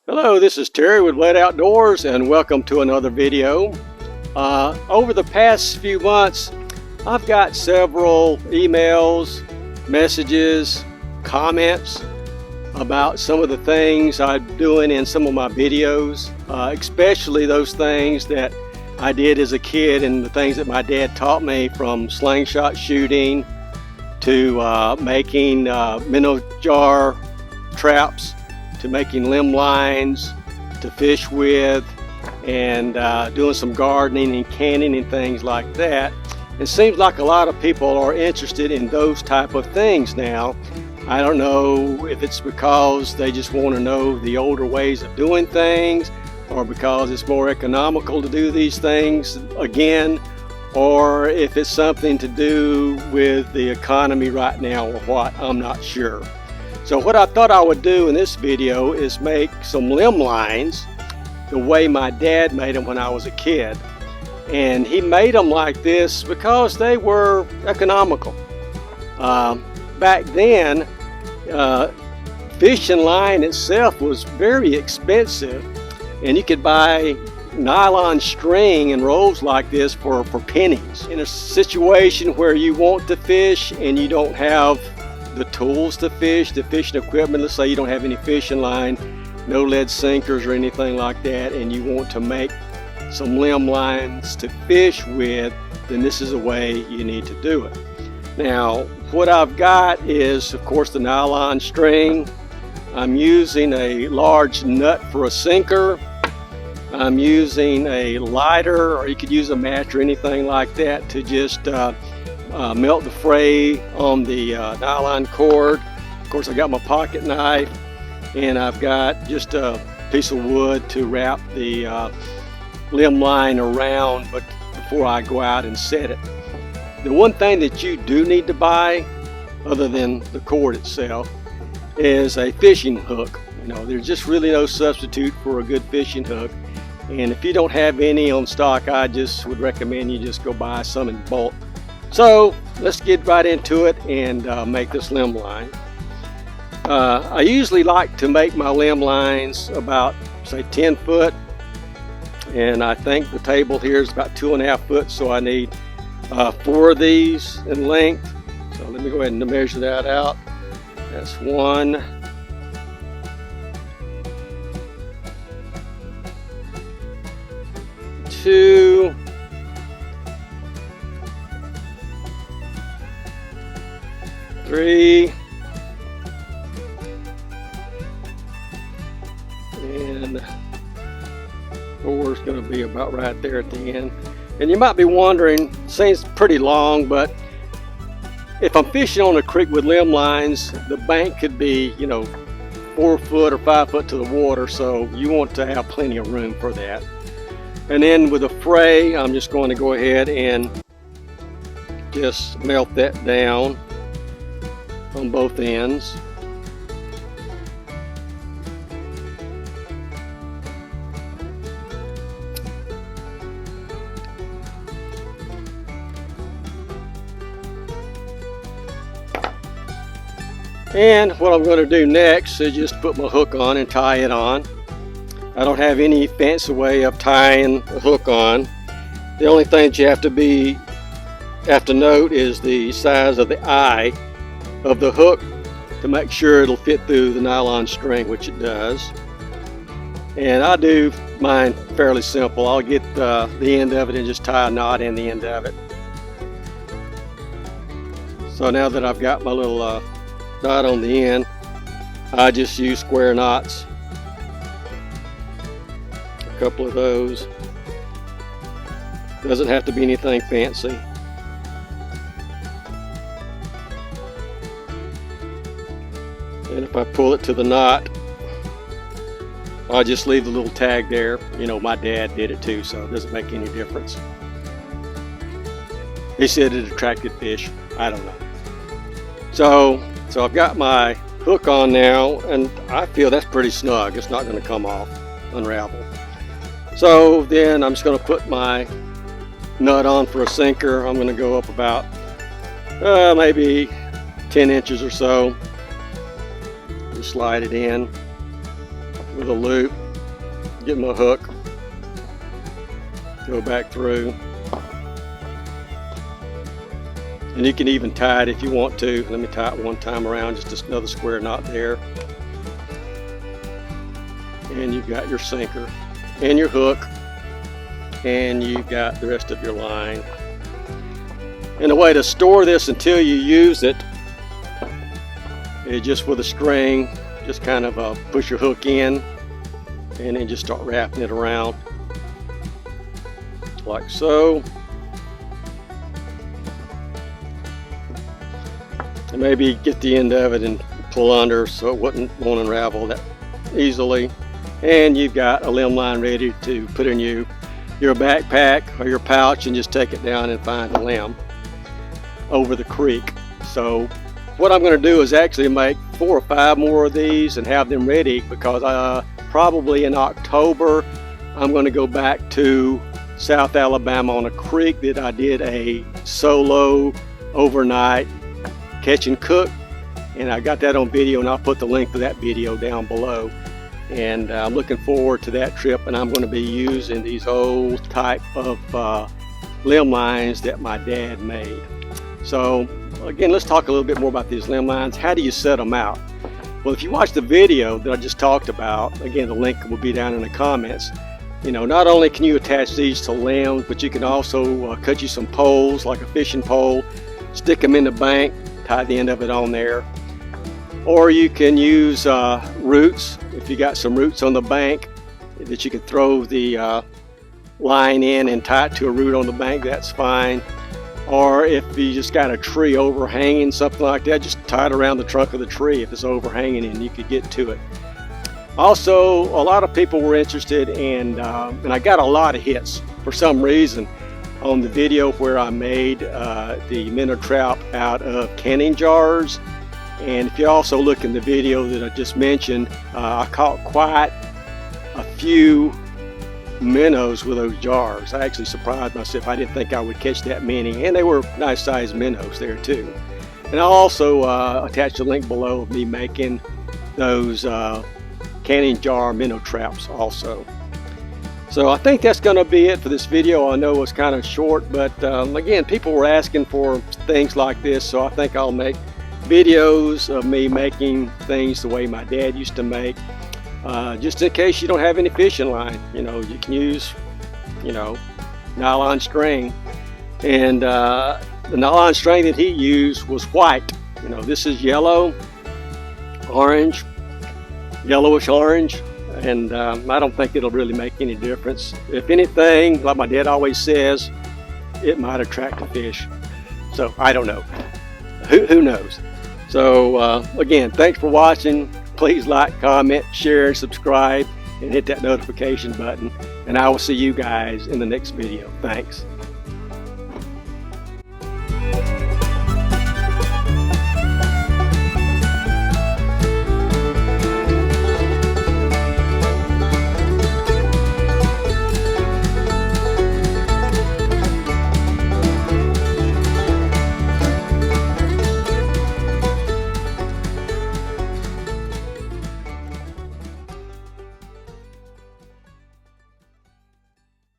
Hello, this is Terry with Blade Outdoors and welcome to another video. Over the past few months, I've got several emails, messages, comments about some of the things I'm doing in some of my videos, especially those things that I did as a kid and the things that my dad taught me, from slingshot shooting to making minnow jar traps, to making limb lines to fish with, and doing some gardening and canning and things like that. It seems like a lot of people are interested in those type of things now. I don't know if it's because they just want to know the older ways of doing things, or because it's more economical to do these things again, or if it's something to do with the economy right now or what, I'm not sure. So what I thought I would do in this video is make some limb lines the way my dad made them when I was a kid. And he made them like this because they were economical. Back then, fishing line itself was very expensive, and you could buy nylon string and rolls like this for pennies. In a situation where you want to fish and you don't have the tools to fish, the fishing equipment, let's say you don't have any fishing line, no lead sinkers or anything like that, and you want to make some limb lines to fish with, then this is a way you need to do it. Now, what I've got is, of course, the nylon string. I'm using a large nut for a sinker. I'm using a lighter, or you could use a match or anything like that, to just melt the fray on the nylon cord. Of course, I got my pocket knife, and I've got just a piece of wood to wrap the limb line around, but before I go out and set it. The one thing that you do need to buy, other than the cord itself, is a fishing hook. You know, there's just really no substitute for a good fishing hook. And if you don't have any on stock, I just would recommend you just go buy some in bulk. So let's get right into it and make this limb line. I usually like to make my limb lines about, say, 10 foot. And I think the table here is about 2.5 foot, so I need 4 of these in length. So let me go ahead and measure that out. That's 1, 2, 3, and 4 is going to be about right there at the end. And you might be wondering, seems pretty long, but if I'm fishing on a creek with limb lines, the bank could be, 4 foot or 5 foot to the water, so you want to have plenty of room for that. And then with a fray, I'm just going to go ahead and just melt that down on both ends. And what I'm going to do next is just put my hook on and tie it on. I don't have any fancy way of tying a hook on. The only thing that you have to note is the size of the eye of the hook to make sure it'll fit through the nylon string, which it does. And I do mine fairly simple. I'll get the end of it and just tie a knot in the end of it. So now that I've got my little knot on the end, I just use square knots, a couple of those. Doesn't have to be anything fancy. And if I pull it to the knot, I'll just leave the little tag there. My dad did it too, so it doesn't make any difference. He said it attracted fish. I don't know. So I've got my hook on now, and I feel that's pretty snug. It's not going to come off, unravel. So then I'm just going to put my nut on for a sinker. I'm going to go up about maybe 10 inches or so. Just slide it in. with a loop, get my hook, go back through, and you can even tie it if you want to. Let me tie it one time around, just another square knot there, and you've got your sinker and your hook, and you've got the rest of your line. And the way to store this until you use it is just with a string, just kind of push your hook in and then just start wrapping it around like so. And maybe get the end of it and pull under so it won't unravel that easily. And you've got a limb line ready to put in your backpack or your pouch and just take it down and find a limb over the creek. So what I'm going to do is actually make 4 or 5 more of these and have them ready, because probably in October I'm going to go back to South Alabama on a creek that I did a solo overnight catch and cook, and I got that on video, and I'll put the link to that video down below. And I'm looking forward to that trip, and I'm going to be using these old type of limb lines that my dad made. So again, let's talk a little bit more about these limb lines. How do you set them out? Well, if you watch the video that I just talked about, again, the link will be down in the comments. You know, not only can you attach these to limbs, but you can also cut you some poles, like a fishing pole, stick them in the bank, tie the end of it on there. Or you can use roots. If you got some roots on the bank that you can throw the line in and tie it to a root on the bank, that's fine. Or if you just got a tree overhanging, something like that, just tie it around the trunk of the tree if it's overhanging and you could get to it. Also, a lot of people were interested in, and I got a lot of hits for some reason on the video where I made the minnow trap out of canning jars. And if you also look in the video that I just mentioned, I caught quite a few minnows with those jars. I actually surprised myself. I didn't think I would catch that many, and they were nice sized minnows there too. And I'll also attach a link below of me making those canning jar minnow traps also. So I think that's going to be it for this video. I know it's kind of short, but again, people were asking for things like this, so I think I'll make videos of me making things the way my dad used to make. Just in case you don't have any fishing line, you know, you can use, you know, nylon string. And the nylon string that he used was white. You know, this is yellow, orange, yellowish orange, and I don't think it'll really make any difference. If anything, like my dad always says, it might attract a fish. So I don't know. Who knows? So again, thanks for watching. Please like, comment, share, and subscribe, and hit that notification button. And I will see you guys in the next video. Thanks.